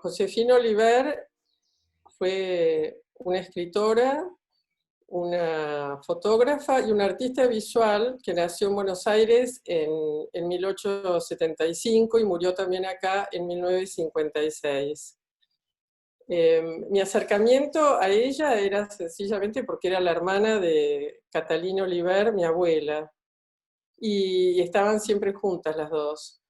Josefina Oliver fue una escritora, una fotógrafa y una artista visual que nació en Buenos Aires en 1875 y murió también acá en 1956. Mi acercamiento a ella era sencillamente porque era la hermana de Catalina Oliver, mi abuela, y estaban siempre juntas las dos.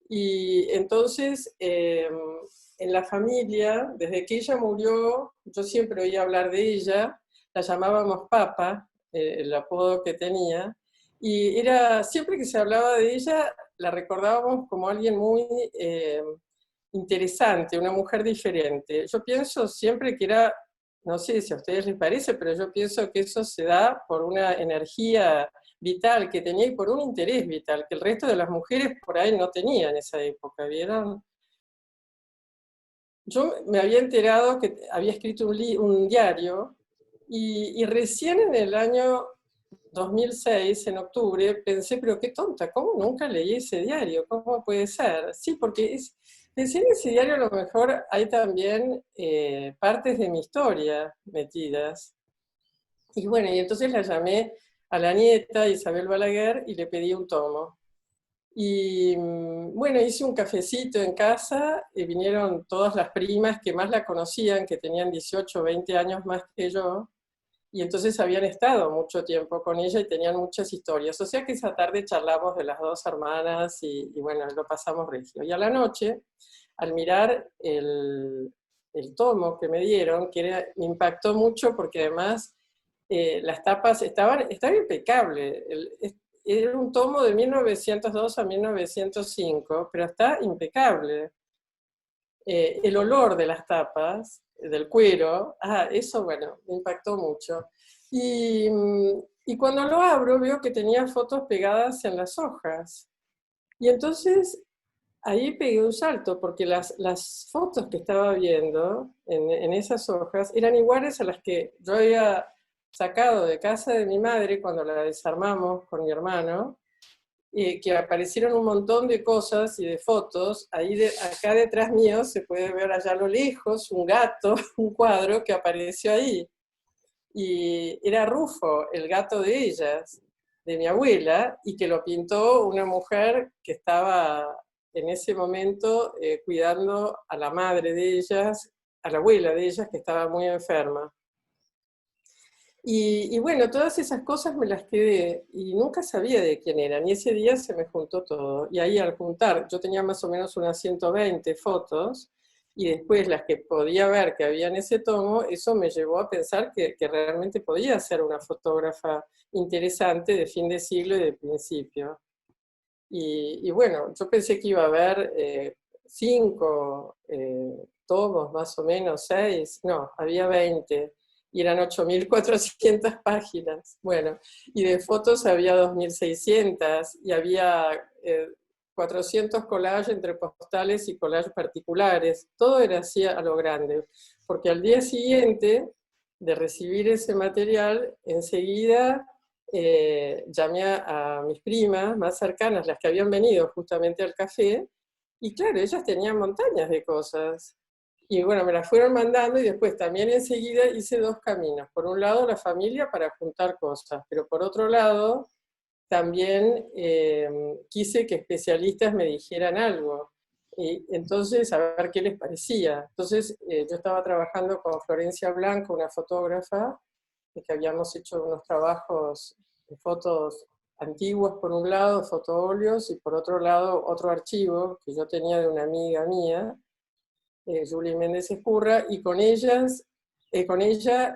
Y entonces, en la familia, desde que ella murió, yo siempre oía hablar de ella, la llamábamos Papa, el apodo que tenía, y era, siempre que se hablaba de ella, la recordábamos como alguien muy interesante, una mujer diferente. Yo pienso siempre que era, no sé si a ustedes les parece, pero yo pienso que eso se da por una energía vital que tenía y por un interés vital que el resto de las mujeres por ahí no tenían en esa época, ¿vieron? Yo me había enterado que había escrito un diario y recién en el año 2006, en octubre, pensé, pero qué tonta, ¿cómo nunca leí ese diario? ¿Cómo puede ser? Sí, porque pensé en ese diario a lo mejor hay también partes de mi historia metidas. Y bueno, y entonces la llamé a la nieta, Isabel Balaguer, y le pedí un tomo. Y bueno, hice un cafecito en casa y vinieron todas las primas que más la conocían, que tenían 18 o 20 años más que yo, y entonces habían estado mucho tiempo con ella y tenían muchas historias. O sea que esa tarde charlamos de las dos hermanas y bueno, lo pasamos regio. Y a la noche, al mirar el tomo que me dieron, me impactó mucho porque además las tapas estaban impecables. Era un tomo de 1902 a 1905, pero está impecable. El olor de las tapas, del cuero, eso, bueno, me impactó mucho. Y, y cuando lo abro veo que tenía fotos pegadas en las hojas. Y entonces ahí pegué un salto, porque las fotos que estaba viendo en esas hojas eran iguales a las que yo había sacado de casa de mi madre cuando la desarmamos con mi hermano, que aparecieron un montón de cosas y de fotos. Acá detrás mío se puede ver allá a lo lejos un gato, un cuadro que apareció ahí. Y era Rufo, el gato de ellas, de mi abuela, y que lo pintó una mujer que estaba en ese momento cuidando a la madre de ellas, a la abuela de ellas, que estaba muy enferma. Y bueno, todas esas cosas me las quedé y nunca sabía de quién eran. Y ese día se me juntó todo. Y ahí al juntar, yo tenía más o menos unas 120 fotos y después las que podía ver que había en ese tomo, eso me llevó a pensar que realmente podía ser una fotógrafa interesante de fin de siglo y de principio. Y bueno, yo pensé que iba a haber 5 tomos, más o menos, 6, no, había 20 y eran 8.400 páginas. Bueno, y de fotos había 2.600 y había 400 collages entre postales y collages particulares. Todo era así a lo grande, porque al día siguiente de recibir ese material, enseguida llamé a mis primas más cercanas, las que habían venido justamente al café, y claro, ellas tenían montañas de cosas. Y bueno, me las fueron mandando y después también enseguida hice 2 caminos. Por un lado, la familia para juntar cosas, pero por otro lado, también quise que especialistas me dijeran algo. Y entonces, a ver qué les parecía. Entonces, yo estaba trabajando con Florencia Blanco, una fotógrafa, que habíamos hecho unos trabajos de fotos antiguas por un lado, fotoóleos, y por otro lado otro archivo que yo tenía de una amiga mía, Julie Méndez Escurra, y con ella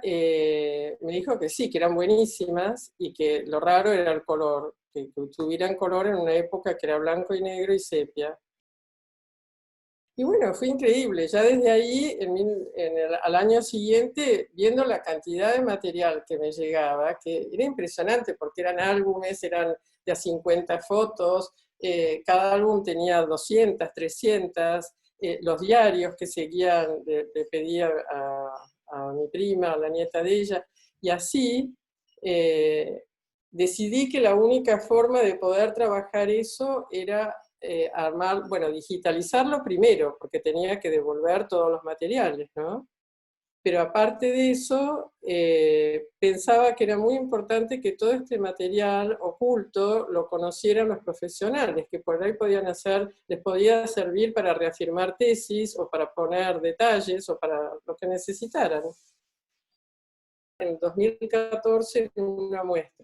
me dijo que sí, que eran buenísimas y que lo raro era el color, que tuvieran color en una época que era blanco y negro y sepia. Y bueno, fue increíble. Ya desde ahí, al año siguiente, viendo la cantidad de material que me llegaba, que era impresionante porque eran álbumes, eran de a 50 fotos, cada álbum tenía 200, 300, los diarios que seguían, le pedía a mi prima, a la nieta de ella, y así decidí que la única forma de poder trabajar eso era armar, bueno, digitalizarlo primero, porque tenía que devolver todos los materiales, ¿no? Pero aparte de eso, pensaba que era muy importante que todo este material oculto lo conocieran los profesionales, que por ahí les podía servir para reafirmar tesis, o para poner detalles, o para lo que necesitaran. En 2014, una muestra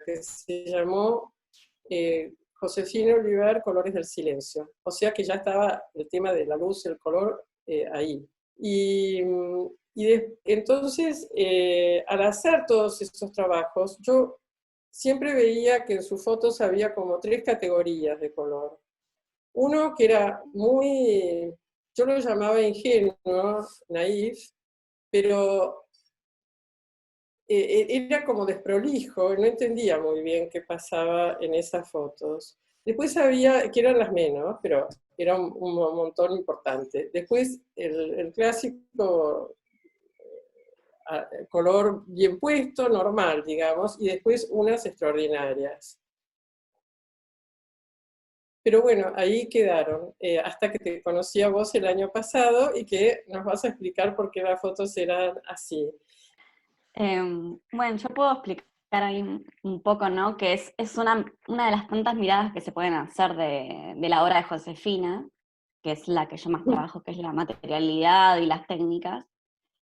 que se llamó Josefina Oliver, Colores del Silencio. O sea que ya estaba el tema de la luz, el color, ahí. Entonces, al hacer todos estos trabajos, yo siempre veía que en sus fotos había como 3 categorías de color. Uno que era muy, yo lo llamaba ingenuo, naif, pero era como desprolijo, no entendía muy bien qué pasaba en esas fotos. Después había, que eran las menos, pero era un montón importante. Después el clásico color bien puesto, normal, digamos, y después unas extraordinarias. Pero bueno, ahí quedaron, hasta que te conocí a vos el año pasado y que nos vas a explicar por qué las fotos eran así. Bueno, yo puedo explicar ahí un poco, ¿no? Que es una de las tantas miradas que se pueden hacer de la obra de Josefina, que es la que yo más trabajo, que es la materialidad y las técnicas.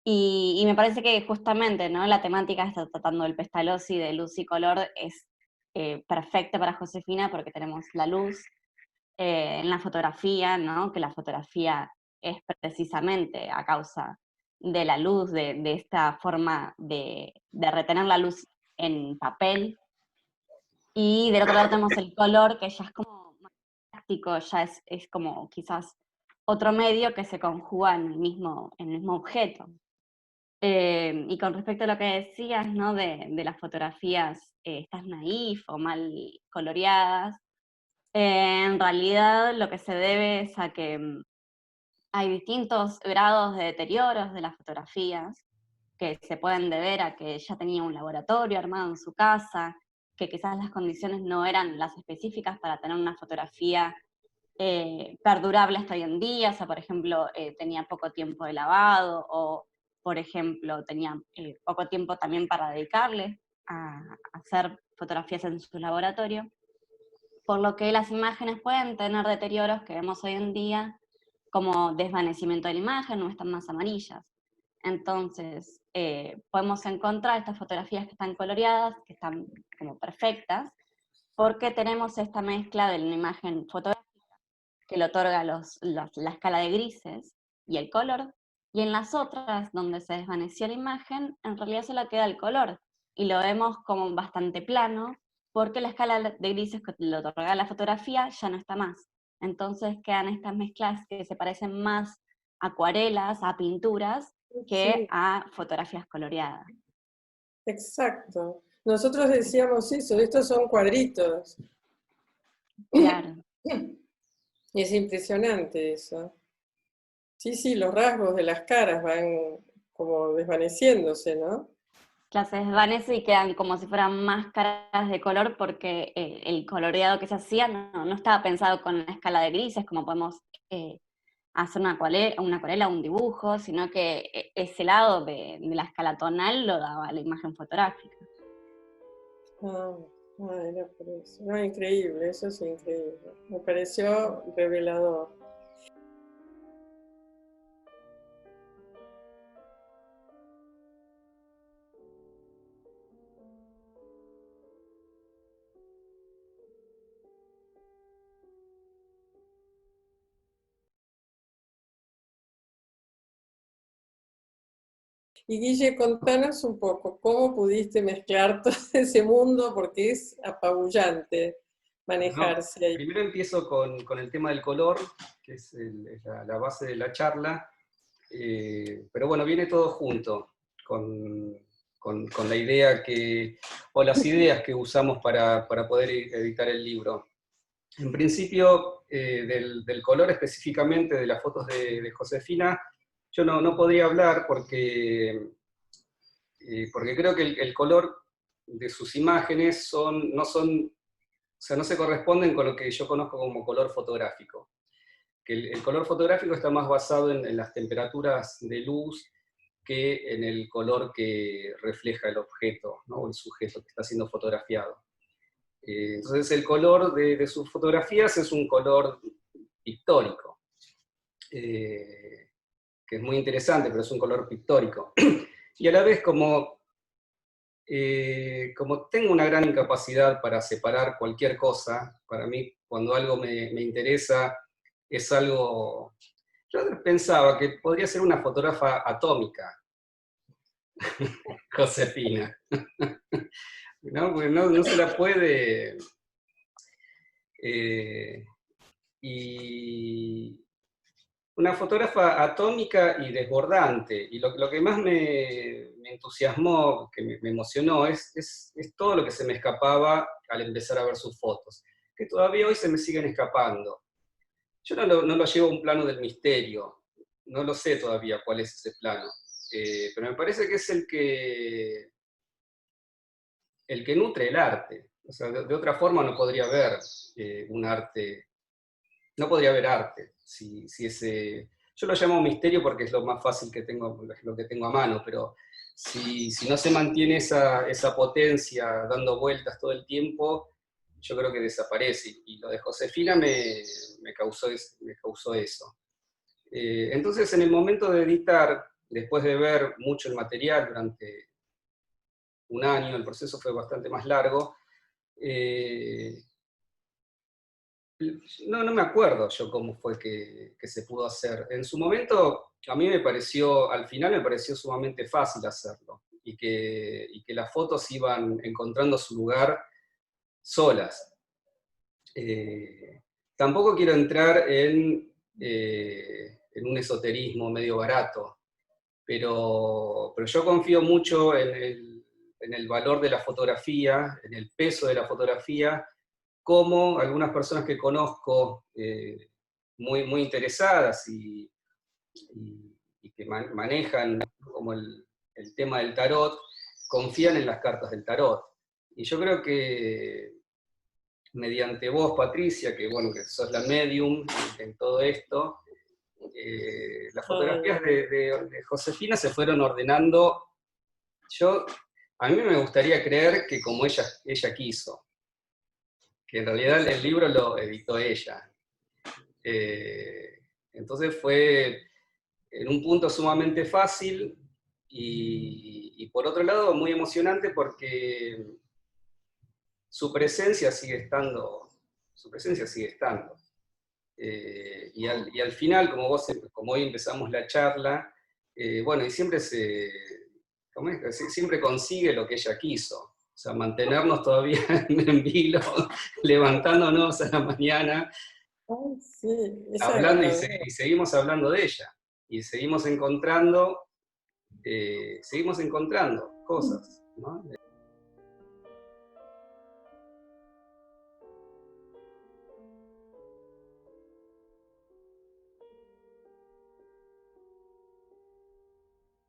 Y me parece que justamente, ¿no? La temática está tratando del Pestalozzi, de luz y color, es perfecta para Josefina porque tenemos la luz en la fotografía, ¿no? Que la fotografía es precisamente a causa de la luz, de esta forma de retener la luz en papel. Y del otro lado tenemos el color, que ya es como más práctico, ya es como quizás otro medio que se conjuga en el mismo objeto. Y con respecto a lo que decías, ¿no? De las fotografías, estas naif o mal coloreadas, en realidad lo que se debe es a que hay distintos grados de deterioros de las fotografías que se pueden deber a que ella tenía un laboratorio armado en su casa, que quizás las condiciones no eran las específicas para tener una fotografía perdurable hasta hoy en día. O sea, por ejemplo, tenía poco tiempo de lavado, o por ejemplo, tenía poco tiempo también para dedicarle a hacer fotografías en su laboratorio, por lo que las imágenes pueden tener deterioros que vemos hoy en día, como desvanecimiento de la imagen, no están más amarillas. Entonces, podemos encontrar estas fotografías que están coloreadas, que están como perfectas, porque tenemos esta mezcla de una imagen fotográfica que le otorga la escala de grises y el color, y en las otras, donde se desvaneció la imagen, en realidad solo queda el color, y lo vemos como bastante plano, porque la escala de grises que le otorga la fotografía ya no está más. Entonces quedan estas mezclas que se parecen más a acuarelas, a pinturas, que Sí, a fotografías coloreadas. exacto. Nosotros decíamos eso, estos son cuadritos. Claro. Es impresionante eso. Sí, sí, los rasgos de las caras van como desvaneciéndose, ¿no? Se desvanece y quedan como si fueran máscaras de color, porque el coloreado que se hacía no estaba pensado con una escala de grises, como podemos hacer una acuarela o un dibujo, sino que ese lado de la escala tonal lo daba la imagen fotográfica. Ah, era por eso. No, increíble, eso es increíble. Me pareció revelador. Y Guille, contanos un poco, ¿cómo pudiste mezclar todo ese mundo? Porque es apabullante Bueno, manejarse ahí. primero empiezo con el tema del color, que es la base de la charla, pero bueno, viene todo junto con la idea o las ideas que usamos para poder editar el libro. En principio, del color específicamente de las fotos de Josefina, yo no podría hablar porque creo que el color de sus imágenes no son sea, no se corresponden con lo que yo conozco como color fotográfico. Que el color fotográfico está más basado en las temperaturas de luz que en el color que refleja el objeto, ¿no? O el sujeto que está siendo fotografiado. Entonces el color de sus fotografías es un color pictórico, que es muy interesante, pero es un color pictórico. Y a la vez, como tengo una gran incapacidad para separar cualquier cosa, para mí cuando algo me interesa es algo... Yo pensaba que podría ser una fotógrafa atómica, Josefina. ¿No? Porque no se la puede... y una fotógrafa atómica y desbordante. Y lo que más me entusiasmó, que me emocionó, es todo lo que se me escapaba al empezar a ver sus fotos, que todavía hoy se me siguen escapando. Yo no lo llevo a un plano del misterio, no lo sé todavía cuál es ese plano, pero me parece que es el que nutre el arte. O sea, de otra forma no podría haber un arte, no podría haber arte. Si ese, yo lo llamo misterio porque es lo más fácil que tengo, lo que tengo a mano, pero si no se mantiene esa potencia dando vueltas todo el tiempo, yo creo que desaparece. Y lo de Josefina me causó eso. Entonces, en el momento de editar, después de ver mucho el material durante un año, el proceso fue bastante más largo, no me acuerdo yo cómo fue que se pudo hacer. En su momento, a mí al final me pareció sumamente fácil hacerlo, y que las fotos iban encontrando su lugar solas. Tampoco quiero entrar en un esoterismo medio barato, pero yo confío mucho en el valor de la fotografía, en el peso de la fotografía, como algunas personas que conozco muy, muy interesadas y que manejan como el tema del tarot, confían en las cartas del tarot. Y yo creo que mediante vos, Patricia, que bueno, que sos la medium en todo esto, las fotografías de Josefina se fueron ordenando. A mí me gustaría creer que como ella quiso, que en realidad el libro lo editó ella. Entonces fue en un punto sumamente fácil y por otro lado muy emocionante porque su presencia sigue estando. Y al final, como hoy empezamos la charla, bueno, y siempre siempre consigue lo que ella quiso. O sea, mantenernos todavía en vilo, levantándonos a la mañana, Ay, sí, esa hablando la veo. y seguimos hablando de ella. Y seguimos encontrando cosas, ¿no?